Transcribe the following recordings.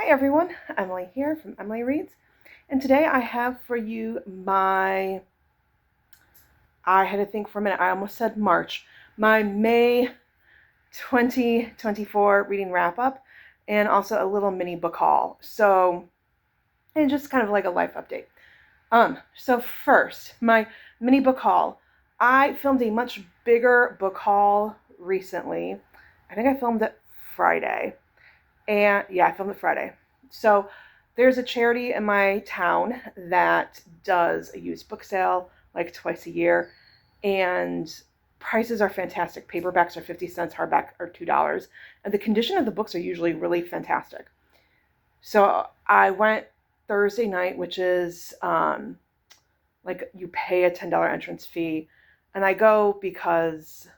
Hi everyone, Emily here from Emily Reads, and today I have for you I had to think for a minute, I almost said March, my May 2024 reading wrap up, and also a little mini book haul. So, and just kind of like a life update. So first, my mini book haul. I filmed a much bigger book haul recently. I think I filmed it Friday. And yeah, I filmed it Friday. So there's a charity in my town that does a used book sale like twice a year, and prices are fantastic. Paperbacks are 50 cents, hardback are $2, and the condition of the books are usually really fantastic. So I went Thursday night, which is like you pay a $10 entrance fee, and I go because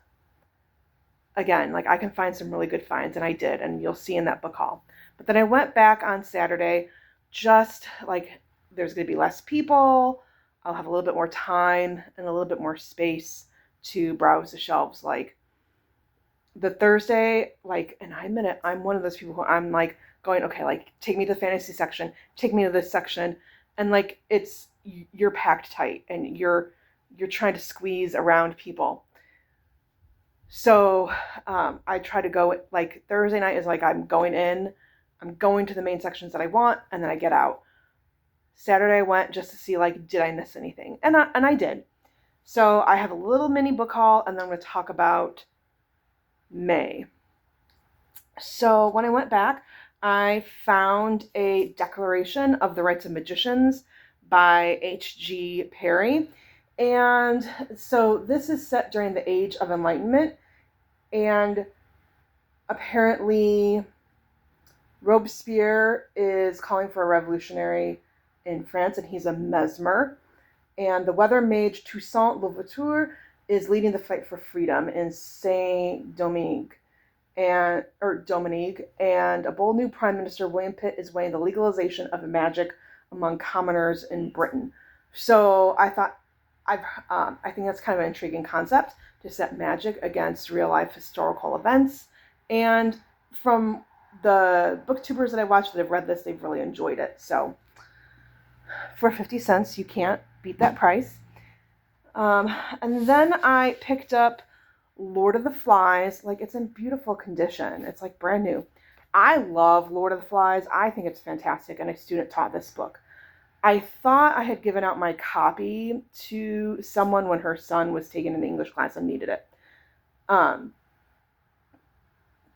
again, like I can find some really good finds, and I did, and you'll see in that book haul. But then I went back on Saturday, just like there's going to be less people. I'll have a little bit more time and a little bit more space to browse the shelves. Like the Thursday, like, and I'm one of those people who I'm like going, okay, like take me to the fantasy section, take me to this section, and like you're packed tight, and you're trying to squeeze around people. So I try to go like Thursday night is like I'm going to the main sections that I want, and then I get out. Saturday I went just to see like did I miss anything, and I did. So I have a little mini book haul, and then I'm going to talk about May. So when I went back, I found a Declaration of the Rights of Magicians by H.G. Perry. And so this is set during the Age of Enlightenment, and apparently Robespierre is calling for a revolutionary in France, and he's a mesmer. And the weather mage Toussaint Louverture is leading the fight for freedom in Saint Dominique, and a bold new prime minister, William Pitt, is weighing the legalization of magic among commoners in Britain. So I think that's kind of an intriguing concept to set magic against real life historical events. And from the booktubers that I watched that have read this, they've really enjoyed it. So for 50 cents, you can't beat that price. And then I picked up Lord of the Flies. Like, it's in beautiful condition. It's like brand new. I love Lord of the Flies. I think it's fantastic, and a student taught this book. I thought I had given out my copy to someone when her son was taking an English class and needed it.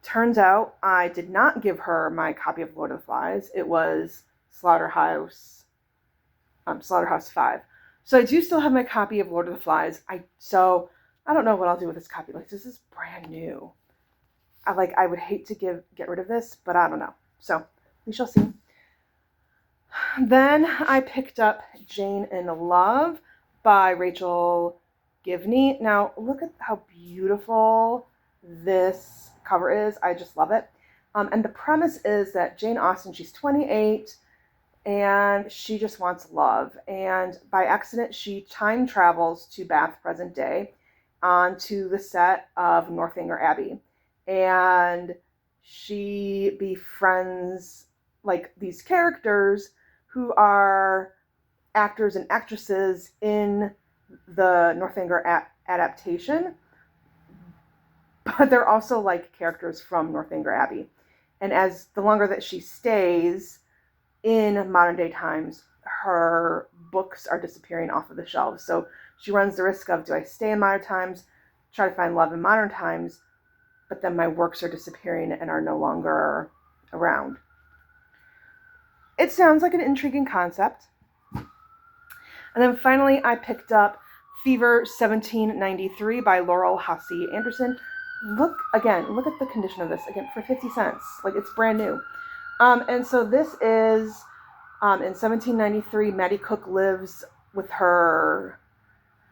Turns out I did not give her my copy of Lord of the Flies. It was Slaughterhouse 5. So I do still have my copy of Lord of the Flies. So I don't know what I'll do with this copy. Like, this is brand new. I would hate to get rid of this, but I don't know. So we shall see. Then I picked up Jane in Love by Rachel Givney. Now, look at how beautiful this cover is. I just love it. And the premise is that Jane Austen, she's 28, and she just wants love. And by accident, she time travels to Bath, present day, onto the set of Northanger Abbey. And she befriends like these characters who are actors and actresses in the Northanger adaptation, but they're also like characters from Northanger Abbey. And as the longer that she stays in modern day times, her books are disappearing off of the shelves. So she runs the risk of, do I stay in modern times, try to find love in modern times, but then my works are disappearing and are no longer around. It sounds like an intriguing concept. And then finally, I picked up Fever 1793 by Laurel Hussey Anderson. Look at the condition of this. Again, for 50 cents. Like, it's brand new. And so this is, in 1793, Mattie Cook lives with her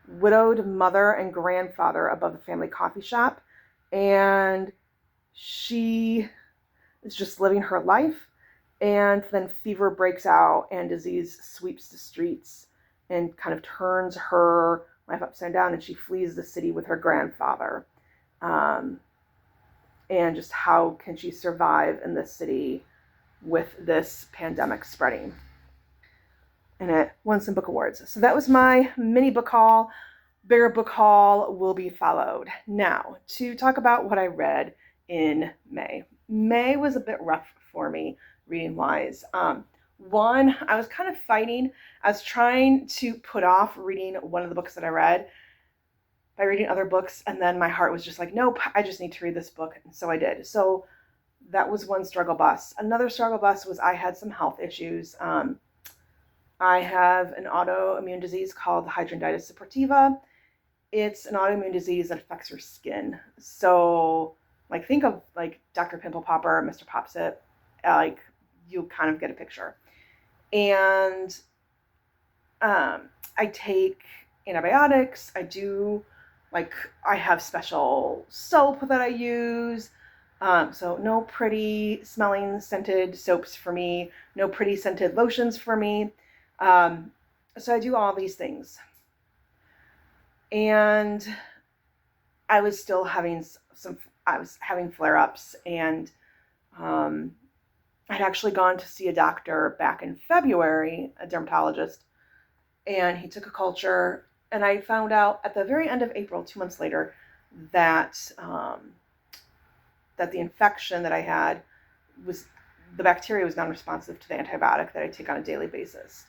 widowed mother and grandfather above the family coffee shop. And she is just living her life. And then fever breaks out and disease sweeps the streets and kind of turns her life upside down, and she flees the city with her grandfather. And just how can she survive in this city with this pandemic spreading. And it won some book awards. So that was my mini book haul. Bigger book haul will be followed. Now, to talk about what I read in May. May was a bit rough for me reading-wise. One, I was kind of fighting. I was trying to put off reading one of the books that I read by reading other books, and then my heart was just like, nope, I just need to read this book, and so I did. So that was one struggle bus. Another struggle bus was I had some health issues. I have an autoimmune disease called hidradenitis suppurativa. It's an autoimmune disease that affects your skin. So, like, think of like Dr. Pimple Popper, Mr. Popsit, like you kind of get a picture. And I take antibiotics. I have special soap that I use. So no pretty smelling scented soaps for me, no pretty scented lotions for me. So I do all these things. And I was still having flare-ups, and I'd actually gone to see a doctor back in February, a dermatologist, and he took a culture, and I found out at the very end of April, 2 months later, that that the infection that I had was, the bacteria was non-responsive to the antibiotic that I take on a daily basis.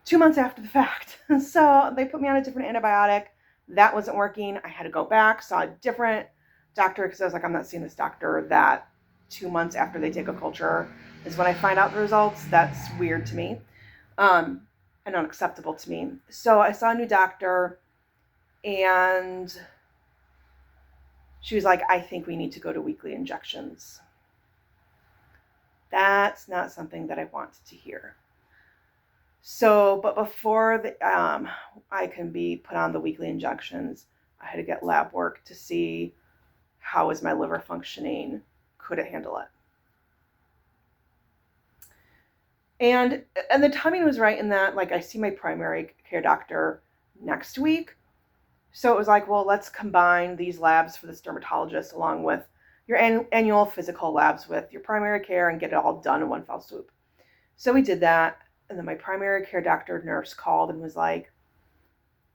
2 months after the fact. So they put me on a different antibiotic. That wasn't working. I had to go back, saw a different doctor, because I was like, I'm not seeing this doctor that 2 months after they take a culture is when I find out the results. That's weird to me, and unacceptable to me. So I saw a new doctor, and she was like, I think we need to go to weekly injections. That's not something that I want to hear. So, but before I can be put on the weekly injections, I had to get lab work to see how is my liver functioning, could it handle it. And the timing was right in that, like, I see my primary care doctor next week. So it was like, well, let's combine these labs for this dermatologist along with your annual physical labs with your primary care and get it all done in one fell swoop. So we did that. And then my primary care doctor nurse called and was like,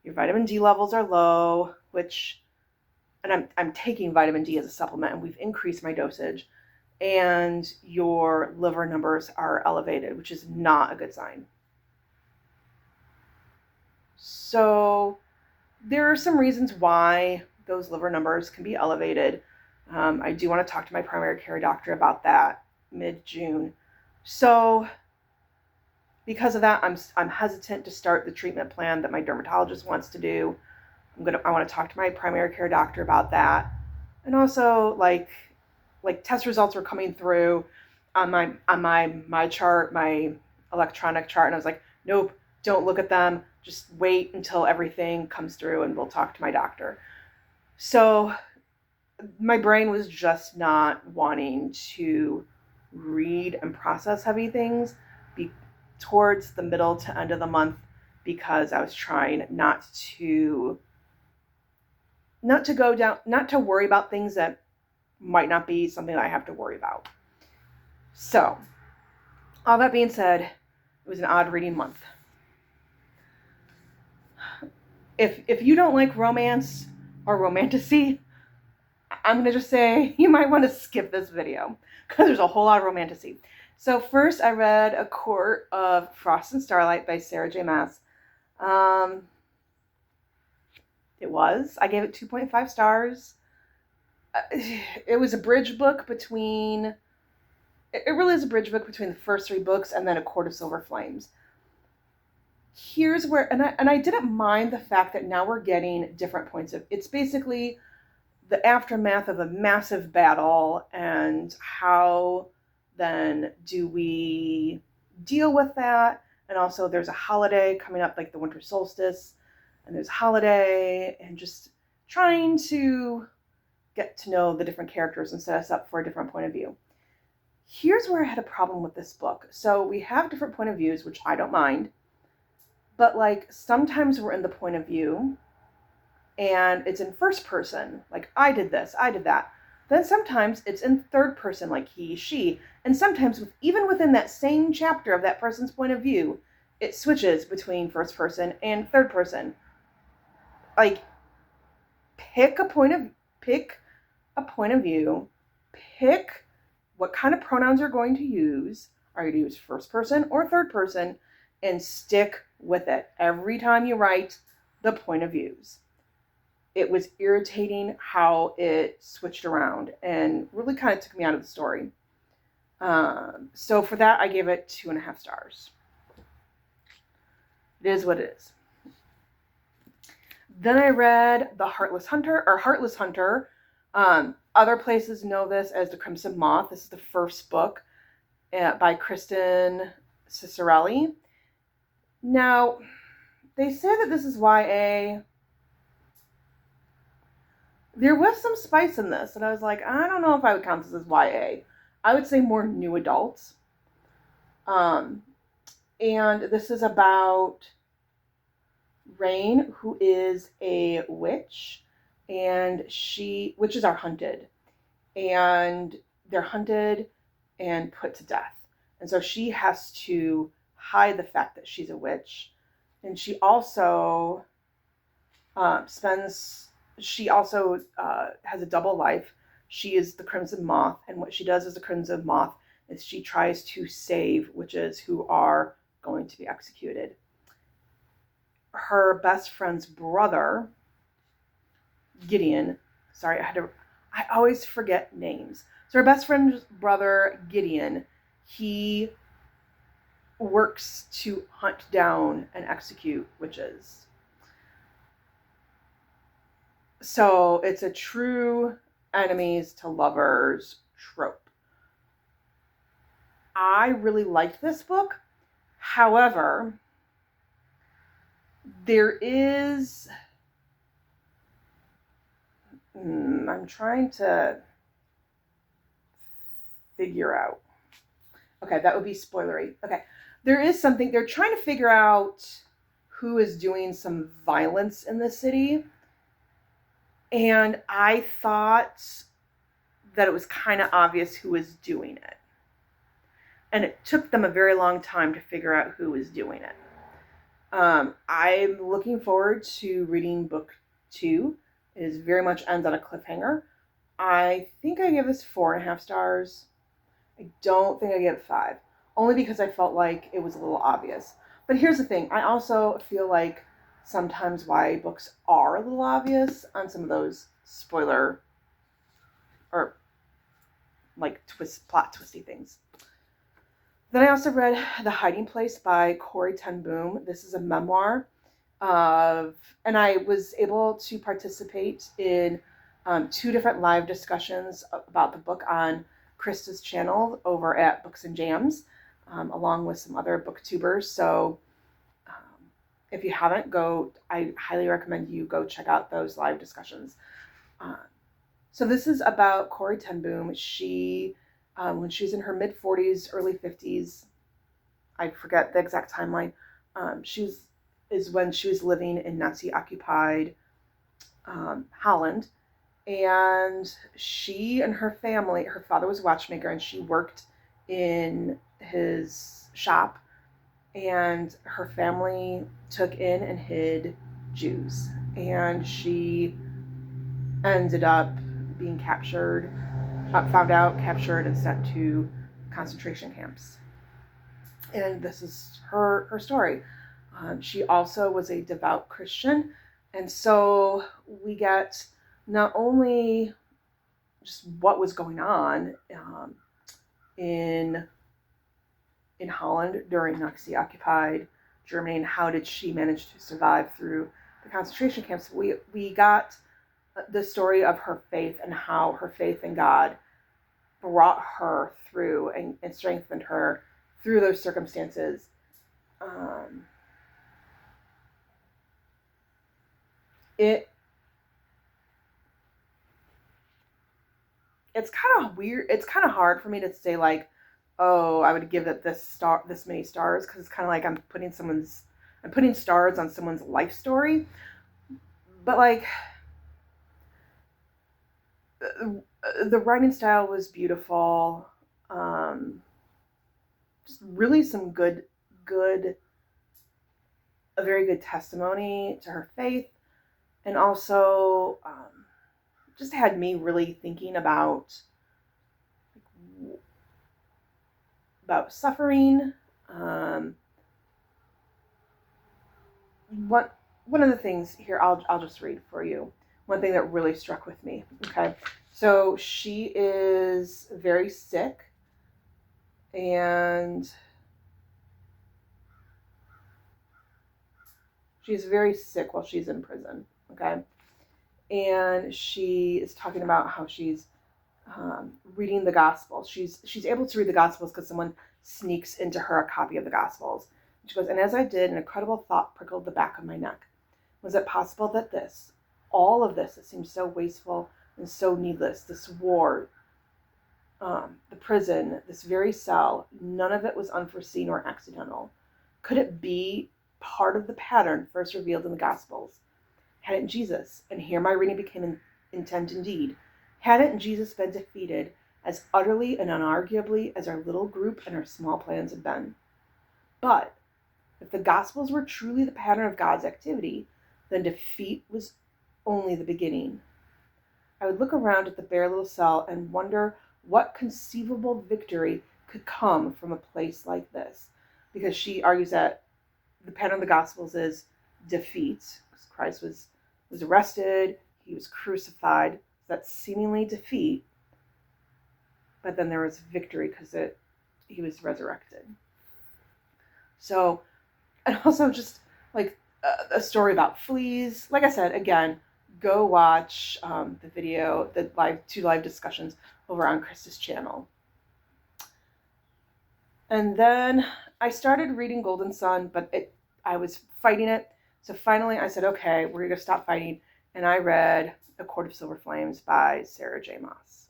your vitamin D levels are low, and I'm taking vitamin D as a supplement, and we've increased my dosage, and your liver numbers are elevated, which is not a good sign. So there are some reasons why those liver numbers can be elevated. I do want to talk to my primary care doctor about that mid-June. So because of that, I'm hesitant to start the treatment plan that my dermatologist wants to do. I want to talk to my primary care doctor about that. And also, like test results were coming through on my chart, my electronic chart, and I was like, nope, don't look at them. Just wait until everything comes through and we'll talk to my doctor. So my brain was just not wanting to read and process heavy things towards the middle to end of the month, because I was trying not to worry about things that might not be something that I have to worry about. So, all that being said, it was an odd reading month. If you don't like romance or romantasy, I'm going to just say you might want to skip this video, because there's a whole lot of romantasy. So first I read A Court of Frost and Starlight by Sarah J. Maas. I gave it 2.5 stars. It was a bridge book between, it really is a bridge book between the first 3 books and then A Court of Silver Flames. Here's where, and I didn't mind the fact that now we're getting different points of, it's basically the aftermath of a massive battle, and how then do we deal with that? And also there's a holiday coming up, like the winter solstice, and there's a holiday, and just trying to get to know the different characters and set us up for a different point of view. Here's where I had a problem with this book. So we have different point of views, which I don't mind, but like sometimes we're in the point of view and it's in first person, like I did this, I did that. Then sometimes it's in third person, like he, she. And sometimes, even within that same chapter of that person's point of view, it switches between first person and third person. Like, pick a point of pick a point of view, pick what kind of pronouns you're going to use. Are you going to use first person or third person? And stick with it every time you write the point of views. It was irritating how it switched around and really kind of took me out of the story. So for that, I gave it 2.5 stars. It is what it is. Then I read The Heartless Hunter, or Heartless Hunter. Other places know this as The Crimson Moth. This is the first book by Kristen Cicerelli. Now, they say that this is YA. There was some spice in this, and I was like, I don't know if I would count this as YA. I would say more new adults. And this is about Rain, who is a witch, and witches are hunted, and they're hunted and put to death. And so she has to hide the fact that she's a witch. And she also has a double life. She is the Crimson Moth, and what she does as the Crimson Moth is she tries to save witches who are going to be executed. Her best friend's brother, Gideon, I always forget names. So her best friend's brother, Gideon, he works to hunt down and execute witches. So it's a true enemies to lovers trope. I really liked this book. However, there is... I'm trying to figure out. Okay, that would be spoilery. Okay, there is something. They're trying to figure out who is doing some violence in the city. And I thought that it was kind of obvious who was doing it. And it took them a very long time to figure out who was doing it. I'm looking forward to reading book 2. It is very much ends on a cliffhanger. I think I give this 4.5 stars. I don't think I give it 5. Only because I felt like it was a little obvious. But here's the thing. I also feel like sometimes YA books are a little obvious on some of those spoiler or like plot twisty things. Then I also read The Hiding Place by Corrie ten Boom. This is a memoir and I was able to participate in 2 different live discussions about the book on Krista's channel over at Books and Jams, along with some other booktubers. So if you haven't, I highly recommend you go check out those live discussions. So this is about Corrie ten Boom. She, when she was in her mid-40s, early 50s, I forget the exact timeline, is when she was living in Nazi-occupied Holland. And she and her family, her father was a watchmaker, and she worked in his shop. And her family took in and hid Jews. And she ended up being captured, found out, captured, and sent to concentration camps. And this is her story. She also was a devout Christian. And so we get not only just what was going on in Holland during Nazi-occupied Germany, and how did she manage to survive through the concentration camps. We got the story of her faith and how her faith in God brought her through and strengthened her through those circumstances. It's kind of weird. It's kind of hard for me to say like, oh, I would give it this many stars, because it's kind of like I'm putting stars on someone's life story. But like, the writing style was beautiful. Just really some good, a very good testimony to her faith, and also just had me really thinking about suffering. Um, one of the things here, I'll just read for you. One thing that really struck with me. Okay, so she is very sick, and she's very sick while she's in prison. Okay, and she is talking about how she's reading the Gospels. She's able to read the Gospels because someone sneaks into her a copy of the Gospels. She goes, and as I did, an incredible thought prickled the back of my neck. Was it possible that all of this, that seems so wasteful and so needless, this war, the prison, this very cell, none of it was unforeseen or accidental? Could it be part of the pattern first revealed in the Gospels? Hadn't Jesus, and here my reading became intent indeed, hadn't Jesus been defeated as utterly and unarguably as our little group and our small plans had been? But if the Gospels were truly the pattern of God's activity, then defeat was only the beginning. I would look around at the bare little cell and wonder what conceivable victory could come from a place like this. Because she argues that the pattern of the Gospels is defeat. Christ was arrested, he was crucified. That's seemingly defeat. But then there was victory because he was resurrected. So, and also just like a story about fleas. Like I said, again, go watch the video, the two live discussions over on Krista's channel. And then I started reading Golden Sun, but I was fighting it. So finally I said, okay, we're going to stop fighting. And I read A Court of Silver Flames by Sarah J. Maas.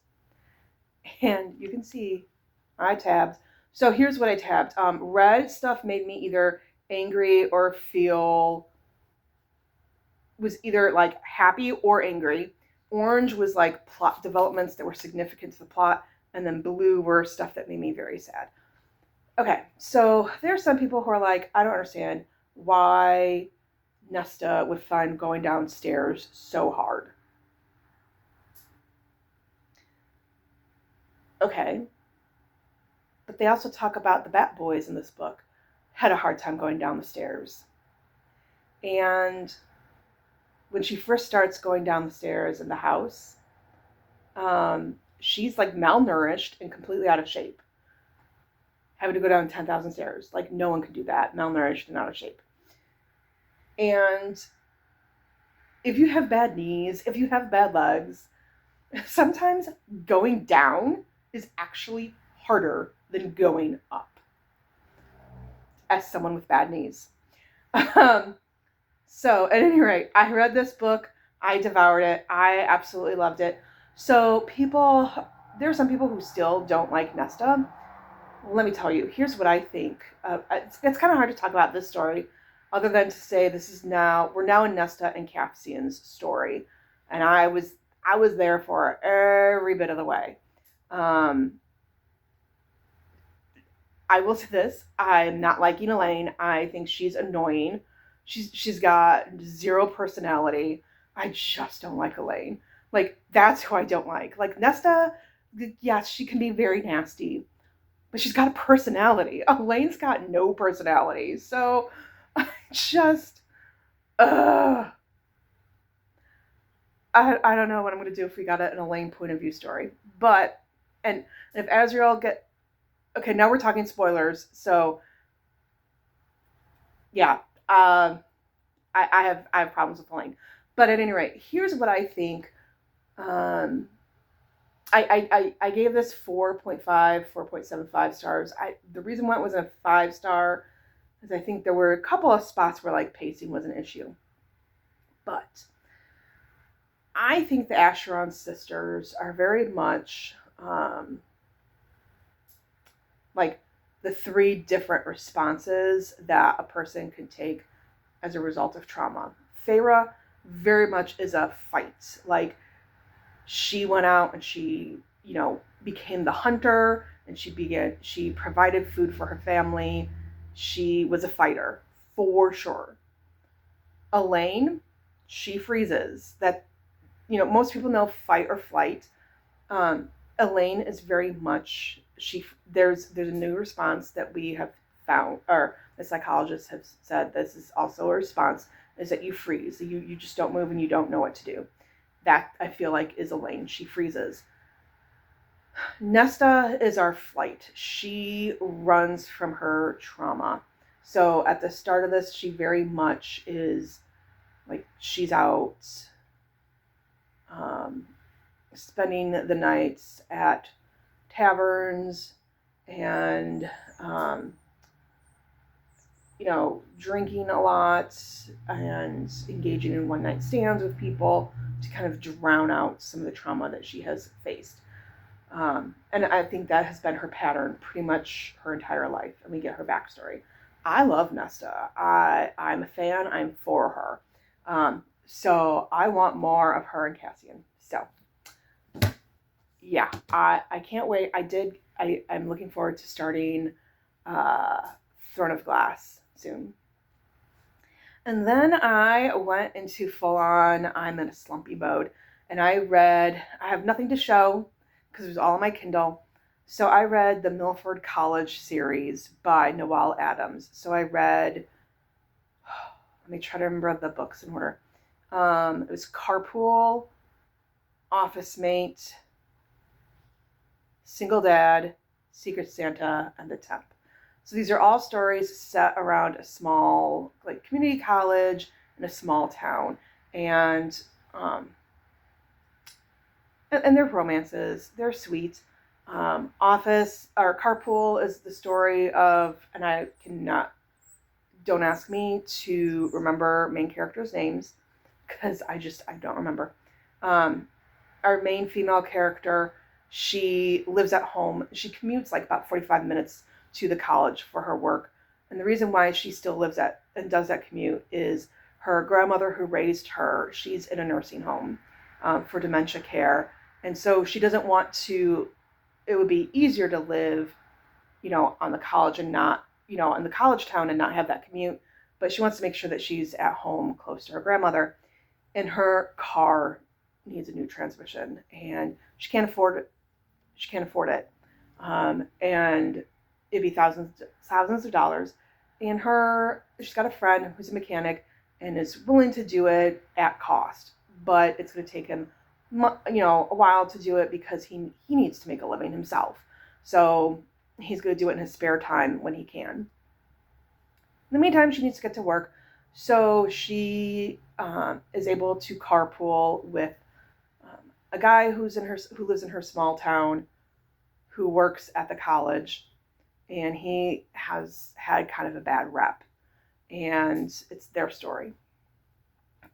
And you can see I tabbed. So here's what I tabbed. Red stuff made me either angry or was either like happy or angry. Orange was like plot developments that were significant to the plot. And then blue were stuff that made me very sad. Okay, so there are some people who are like, I don't understand why Nesta would find going downstairs so hard. Okay. But they also talk about the Bat Boys in this book had a hard time going down the stairs. And when she first starts going down the stairs in the house, she's like malnourished and completely out of shape. Having to go down 10,000 stairs. Like no one could do that, malnourished and out of shape. And if you have bad knees, if you have bad legs, sometimes going down is actually harder than going up as someone with bad knees. So at any rate, I read this book. I devoured it. I absolutely loved it. So there are some people who still don't like Nesta. Let me tell you, here's what I think. It's kind of hard to talk about this story other than to say we're now in Nesta and Cassian's story. And I was there for every bit of the way. I will say this, I'm not liking Elaine. I think she's annoying. She's got zero personality. I just don't like Elaine. Like, that's who I don't like. Like, Nesta, yes, she can be very nasty, but she's got a personality. Elaine's got no personality. So, I just, I don't know what I'm going to do if we got an Elaine point of view story. But, and if Azriel okay, now we're talking spoilers. So, yeah, I have problems with Elaine. But at any rate, here's what I think. I gave this 4.75 stars. The reason why it wasn't a 5-star is I think there were a couple of spots where like pacing was an issue. But I think the Acheron sisters are very much like the 3 different responses that a person can take as a result of trauma. Feyre very much is a fight. Like, she went out and she, became the hunter, and she provided food for her family. She was a fighter for sure. Elaine, she freezes. That, most people know fight or flight. Elaine is very much there's a new response that we have found, or the psychologists have said this is also a response, is that you freeze. You just don't move and you don't know what to do. That, I feel like, is Elaine. She freezes. Nesta is our flight. She runs from her trauma. So at the start of this, she very much is like, she's out spending the nights at taverns and, drinking a lot and engaging in one night stands with people to kind of drown out some of the trauma that she has faced. And I think that has been her pattern pretty much her entire life. And we get her backstory. I love Nesta. I'm a fan. I'm for her. So I want more of her and Cassian. So yeah, I can't wait. I'm looking forward to starting Throne of Glass soon. And then I went into full on, I'm in a slumpy mode. And I have nothing to show because it was all on my Kindle. So I read the Milford College series by Noelle Adams. So I read, let me try to remember the books in order. It was Carpool, Office Mate, Single Dad, Secret Santa, and The Temp. So these are all stories set around a small, like, community college in a small town. And they're romances. They're sweet. Office, or Carpool, is the story of, and don't ask me to remember main characters' names, because I don't remember. Our main female character, she lives at home. She commutes like about 45 minutes to the college for her work. And the reason why she still lives and does that commute is her grandmother who raised her, she's in a nursing home for dementia care. And so she doesn't want to, it would be easier to live, on the college and not, in the college town and not have that commute. But she wants to make sure that she's at home close to her grandmother. And her car needs a new transmission and she can't afford it. And it'd be thousands of dollars. And she's got a friend who's a mechanic and is willing to do it at cost, but it's going to take him, a while to do it because he needs to make a living himself. So he's going to do it in his spare time when he can. In the meantime, she needs to get to work. So she is able to carpool with a guy who lives in her small town, who works at the college, and he has had kind of a bad rep, and it's their story.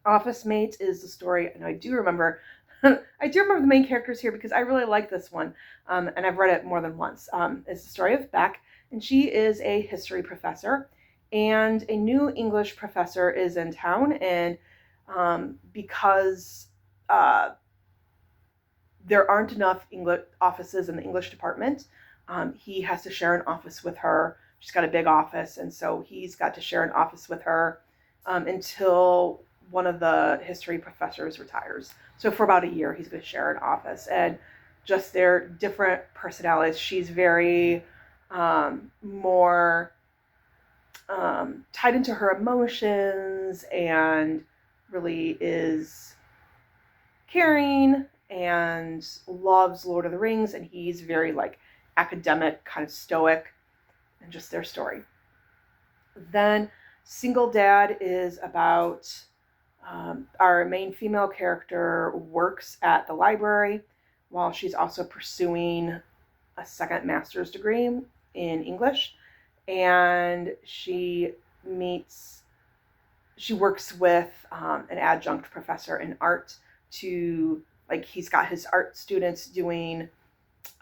Office Mate is the story, and I do remember the main characters here because I really like this one, and I've read it more than once. It's the story of Beck, and she is a history professor, and a new English professor is in town, and because there aren't enough English offices in the English department, he has to share an office with her. She's got a big office, and so he's got to share an office with her until one of the history professors retires. So for about a year, he's going to share an office, and just their different personalities. She's very more tied into her emotions and really is caring and loves Lord of the Rings, and he's very like academic, kind of stoic, and just their story. Then Single Dad is about our main female character works at the library while she's also pursuing a second master's degree in English, and she works with an adjunct professor in art to, like, he's got his art students doing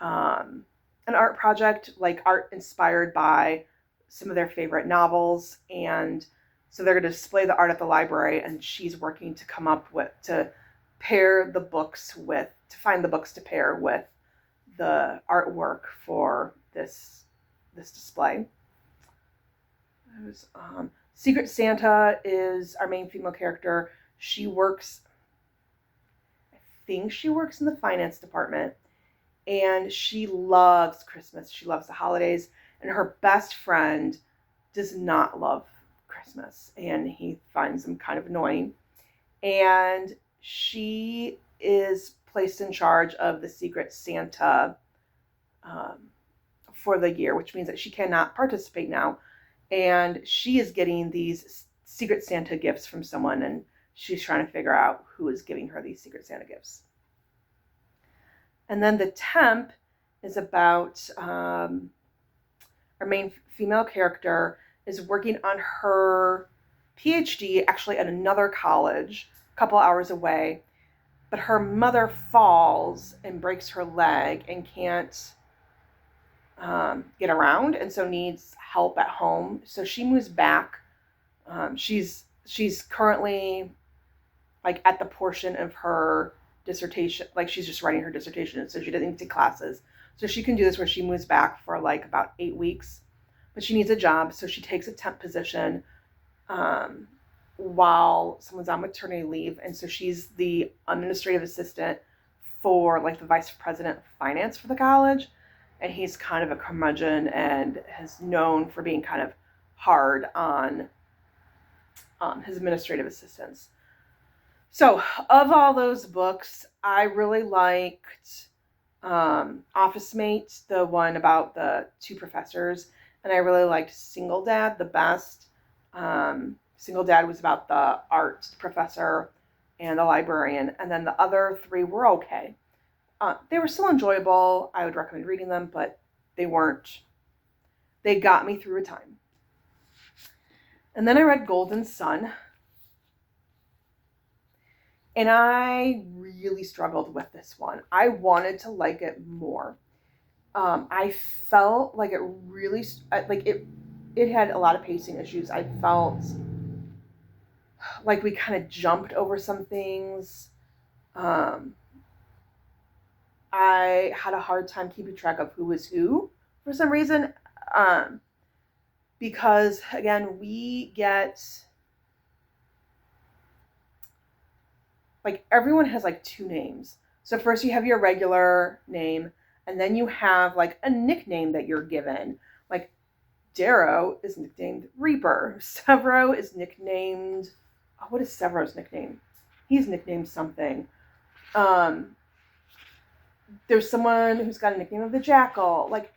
an art project, like art inspired by some of their favorite novels, and so they're going to display the art at the library, and she's working to come up with, to pair the books with to find the books to pair with the artwork for this display. Secret Santa is our main female character. She works, I think she works in the finance department, and she loves Christmas. She loves the holidays, and her best friend does not love Christmas, and he finds them kind of annoying. And she is placed in charge of the Secret Santa for the year, which means that she cannot participate now. And she is getting these Secret Santa gifts from someone, and she's trying to figure out who is giving her these Secret Santa gifts. And then the temp is about our main female character is working on her PhD, actually at another college, a couple hours away. But her mother falls and breaks her leg and can't get around, and so needs help at home. So she moves back. She's currently like at the portion of her dissertation, like she's just writing her dissertation, so she doesn't take classes. So she can do this where she moves back for like about 8 weeks, but she needs a job, so she takes a temp position while someone's on maternity leave, and so she's the administrative assistant for like the vice president of finance for the college, and he's kind of a curmudgeon and is known for being kind of hard on his administrative assistants. So of all those books, I really liked Office Mate, the one about the 2 professors, and I really liked Single Dad the best. Single Dad was about the art professor and the librarian, and then the other 3 were okay. They were still enjoyable. I would recommend reading them, but they got me through a time. And then I read Golden Sun, and I really struggled with this one. I wanted to like it more. I felt like it really, it had a lot of pacing issues. I felt like we kind of jumped over some things. I had a hard time keeping track of who was who for some reason. Because again, we get like everyone has like 2 names. So first you have your regular name, and then you have like a nickname that you're given. Like Darrow is nicknamed Reaper. Severo is nicknamed, what is Severo's nickname? He's nicknamed something. There's someone who's got a nickname of the Jackal. Like,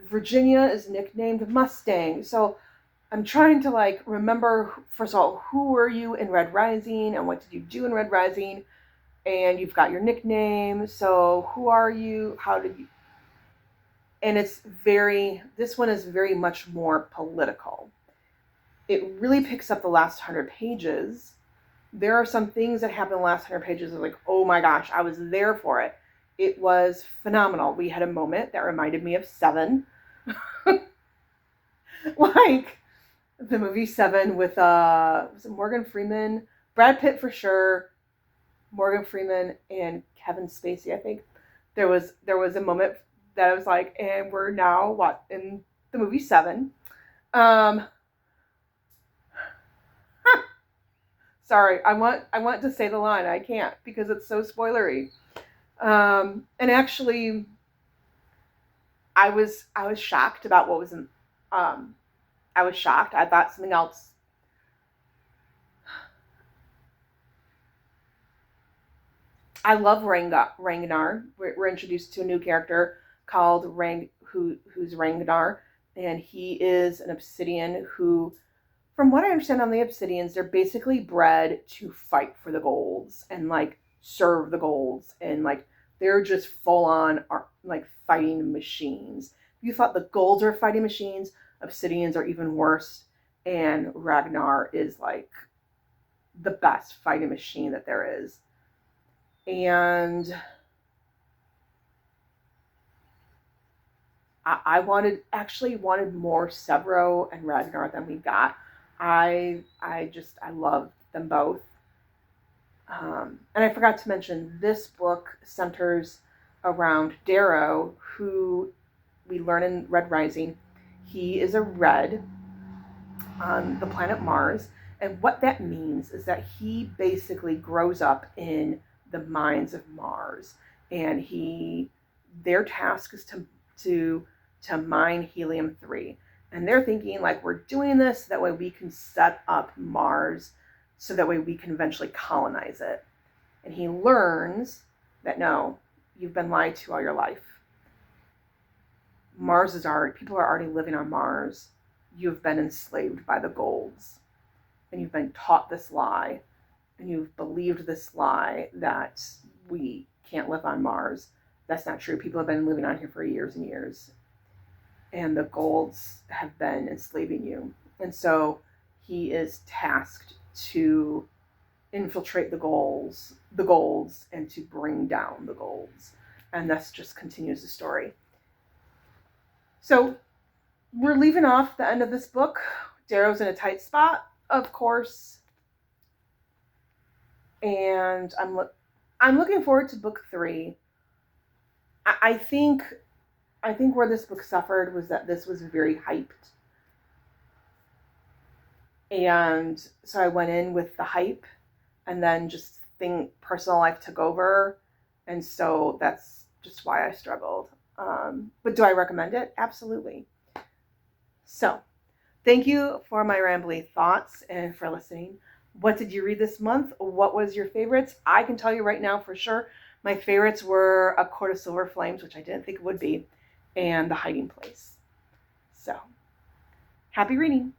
Virginia is nicknamed Mustang. So I'm trying to like remember, first of all, who were you in Red Rising and what did you do in Red Rising? And you've got your nickname. So who are you? How did you? And this one is very much more political. It really picks up the last 100 pages. There are some things that happen in the last 100 pages that are like, oh my gosh, I was there for it. It was phenomenal. We had a moment that reminded me of Seven. Like the movie Seven with was it Morgan Freeman? Brad Pitt for sure. Morgan Freeman and Kevin Spacey, I think. There was a moment that I was like, and we're now in the movie Seven. Sorry, I want to say the line. I can't because it's so spoilery. And actually, I was shocked about what was in. I was shocked. I thought something else. I love Ragnar. We're introduced to a new character called who's Ragnar, and he is an Obsidian who, from what I understand on the Obsidians, they're basically bred to fight for the golds and like serve the golds, and like they're just full on like fighting machines. If you thought the golds are fighting machines, Obsidians are even worse, and Ragnar is like the best fighting machine that there is. And I wanted more Severo and Ragnar than we got. I loved them both. And I forgot to mention, this book centers around Darrow, who we learn in Red Rising. He is a red on the planet Mars. And what that means is that he basically grows up in the mines of Mars. And their task is to mine helium-3. And they're thinking, like, we're doing this so that way we can set up Mars, so that way we can eventually colonize it. And he learns that no, you've been lied to all your life. People are already living on Mars. You've been enslaved by the Golds. And you've been taught this lie. And you've believed this lie that we can't live on Mars. That's not true. People have been living on here for years and years. And the Golds have been enslaving you. And so he is tasked to infiltrate the Golds, and to bring down the Golds. And this just continues the story. So we're leaving off the end of this book. Darrow's in a tight spot, of course. And I'm looking forward to book 3. I think where this book suffered was that this was very hyped. And so I went in with the hype, and then just personal life took over. And so that's just why I struggled. But do I recommend it? Absolutely. So thank you for my rambly thoughts and for listening. What did you read this month? What was your favorites? I can tell you right now for sure, my favorites were A Court of Silver Flames, which I didn't think it would be, and The Hiding Place. So, happy reading.